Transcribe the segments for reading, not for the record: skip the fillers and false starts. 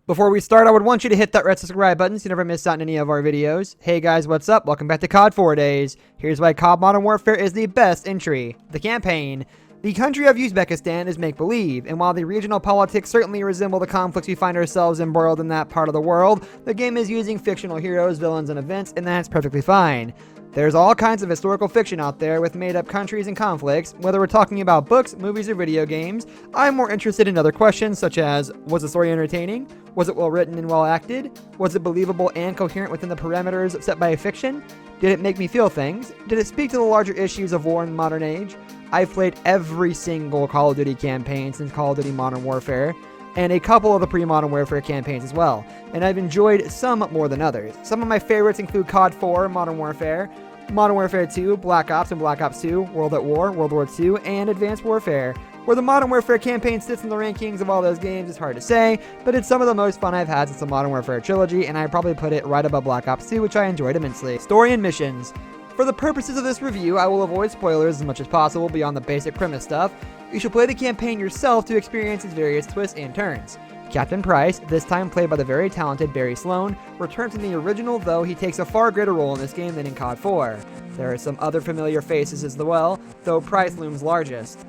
Before we start, I would want you to hit that red subscribe button so you never miss out on any of our videos. Hey guys, what's up? Welcome back to COD 4 Days. Here's why COD Modern Warfare is the best entry. The campaign. The country of Uzbekistan is make-believe, and while the regional politics certainly resemble the conflicts we find ourselves embroiled in that part of the world, the game is using fictional heroes, villains, and events, and that's perfectly fine. There's all kinds of historical fiction out there with made-up countries and conflicts. Whether we're talking about books, movies, or video games, I'm more interested in other questions such as, was the story entertaining? Was it well written and well acted? Was it believable and coherent within the parameters set by fiction? Did it make me feel things? Did it speak to the larger issues of war in the modern age? I've played every single Call of Duty campaign since Call of Duty Modern Warfare, and a couple of the pre-Modern Warfare campaigns as well, and I've enjoyed some more than others. Some of my favorites include COD 4, Modern Warfare, Modern Warfare 2, Black Ops and Black Ops 2, World at War, World War II, and Advanced Warfare. Where the Modern Warfare campaign sits in the rankings of all those games is hard to say, but it's some of the most fun I've had since the Modern Warfare trilogy, and I'd probably put it right above Black Ops 2, which I enjoyed immensely. Story and missions. For the purposes of this review, I will avoid spoilers as much as possible beyond the basic premise stuff. You should play the campaign yourself to experience its various twists and turns. Captain Price, this time played by the very talented Barry Sloan, returns in the original, though he takes a far greater role in this game than in COD 4. There are some other familiar faces as well, though Price looms largest.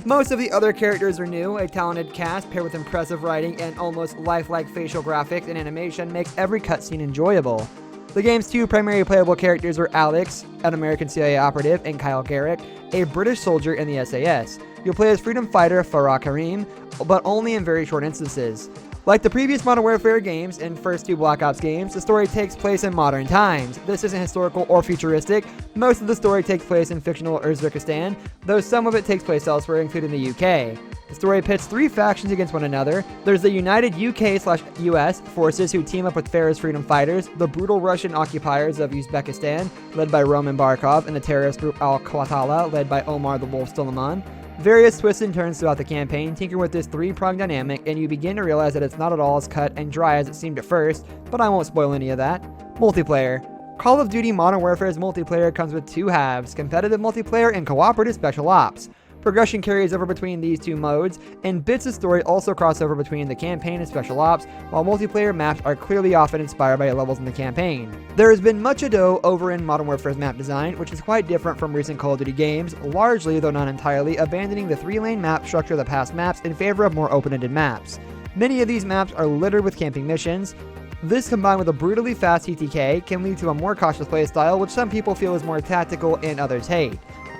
Most of the other characters are new. A talented cast paired with impressive writing and almost lifelike facial graphics and animation makes every cutscene enjoyable. The game's two primary playable characters are Alex, an American CIA operative, and Kyle Garrick, a British soldier in the SAS. You'll play as freedom fighter Farah Karim, but only in very short instances. Like the previous Modern Warfare games and first two Black Ops games, the story takes place in modern times. This isn't historical or futuristic. Most of the story takes place in fictional Uzbekistan, though some of it takes place elsewhere, including the UK. The story pits three factions against one another. There's the united UK/US forces who team up with Farah's freedom fighters, the brutal Russian occupiers of Uzbekistan, led by Roman Barkov, and the terrorist group Al-Qatala, led by Omar the Wolf Suleiman. Various twists and turns throughout the campaign tinker with this three-pronged dynamic, and you begin to realize that it's not at all as cut and dry as it seemed at first, but I won't spoil any of that. Multiplayer. Call of Duty Modern Warfare's multiplayer comes with two halves, competitive multiplayer and cooperative special ops. Progression carries over between these two modes, and bits of story also cross over between the campaign and special ops, while multiplayer maps are clearly often inspired by levels in the campaign. There has been much ado over in Modern Warfare's map design, which is quite different from recent Call of Duty games, largely, though not entirely, abandoning the three-lane map structure of the past maps in favor of more open-ended maps. Many of these maps are littered with camping missions. This, combined with a brutally fast TTK, can lead to a more cautious playstyle, which some people feel is more tactical and others hate.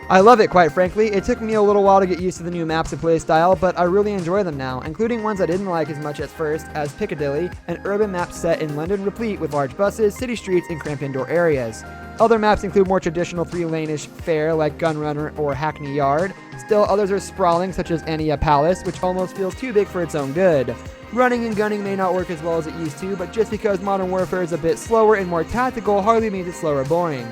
I love it, quite frankly. It took me a little while to get used to the new maps and playstyle, but I really enjoy them now, including ones I didn't like as much at first as Piccadilly, an urban map set in London replete with large buses, city streets, and cramped indoor areas. Other maps include more traditional three-lane-ish fare like Gunrunner or Hackney Yard. Still, others are sprawling, such as Ania Palace, which almost feels too big for its own good. Running and gunning may not work as well as it used to, but just because Modern Warfare is a bit slower and more tactical hardly means it's slow or boring.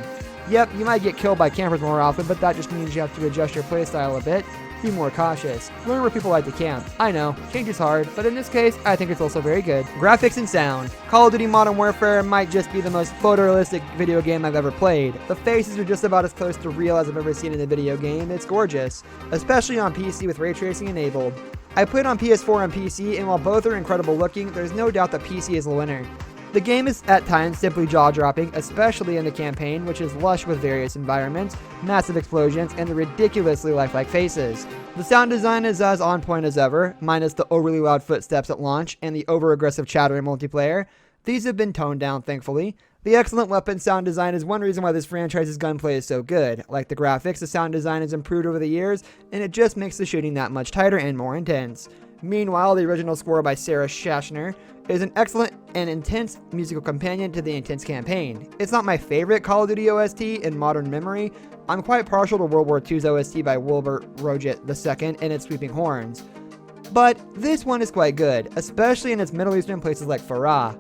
Yep, you might get killed by campers more often, but that just means you have to adjust your playstyle a bit. Be more cautious. Learn where people like to camp. I know, change is hard, but in this case, I think it's also very good. Graphics and sound. Call of Duty Modern Warfare might just be the most photorealistic video game I've ever played. The faces are just about as close to real as I've ever seen in a video game. It's gorgeous, especially on PC with ray tracing enabled. I played on PS4 and PC, and while both are incredible looking, there's no doubt that PC is the winner. The game is at times simply jaw-dropping, especially in the campaign, which is lush with various environments, massive explosions, and the ridiculously lifelike faces. The sound design is as on point as ever, minus the overly loud footsteps at launch and the over-aggressive chatter in multiplayer. These have been toned down, thankfully. The excellent weapon sound design is one reason why this franchise's gunplay is so good. Like the graphics, the sound design has improved over the years, and it just makes the shooting that much tighter and more intense. Meanwhile, the original score by Sarah Schachner is an excellent and intense musical companion to the intense campaign. It's not my favorite Call of Duty OST in modern memory. I'm quite partial to World War II's OST by Wilbur Roget II and its sweeping horns. But this one is quite good, especially in its Middle Eastern places like Farah.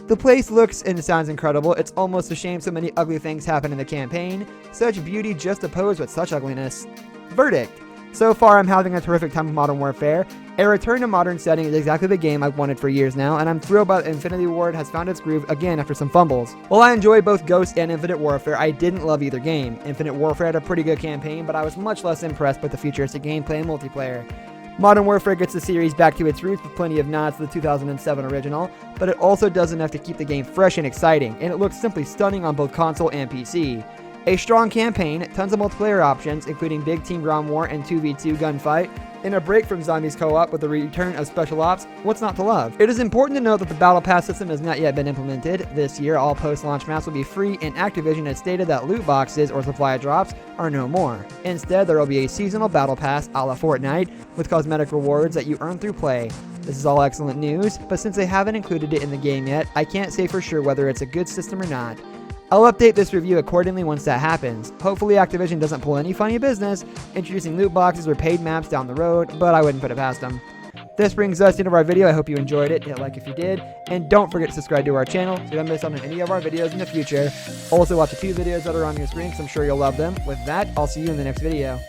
The place looks and sounds incredible. It's almost a shame so many ugly things happen in the campaign. Such beauty just opposed with such ugliness. Verdict. So far, I'm having a terrific time with Modern Warfare. A return to modern setting is exactly the game I've wanted for years now, and I'm thrilled that Infinity Ward has found its groove again after some fumbles. While I enjoy both Ghost and Infinite Warfare, I didn't love either game. Infinite Warfare had a pretty good campaign, but I was much less impressed with the futuristic gameplay and multiplayer. Modern Warfare gets the series back to its roots with plenty of nods to the 2007 original, but it also does enough to keep the game fresh and exciting, and it looks simply stunning on both console and PC. A strong campaign, tons of multiplayer options, including big team ground war and 2v2 gunfight, and a break from zombies co-op with the return of special ops, what's not to love? It is important to note that the battle pass system has not yet been implemented. This year, all post-launch maps will be free, and Activision has stated that loot boxes or supply drops are no more. Instead, there will be a seasonal battle pass a la Fortnite with cosmetic rewards that you earn through play. This is all excellent news, but since they haven't included it in the game yet, I can't say for sure whether it's a good system or not. I'll update this review accordingly once that happens. Hopefully Activision doesn't pull any funny business, introducing loot boxes or paid maps down the road, but I wouldn't put it past them. This brings us to the end of our video. I hope you enjoyed it. Hit like if you did, and don't forget to subscribe to our channel so you don't miss out on any of our videos in the future. Also watch the 2 videos that are on your screen because I'm sure you'll love them. With that, I'll see you in the next video.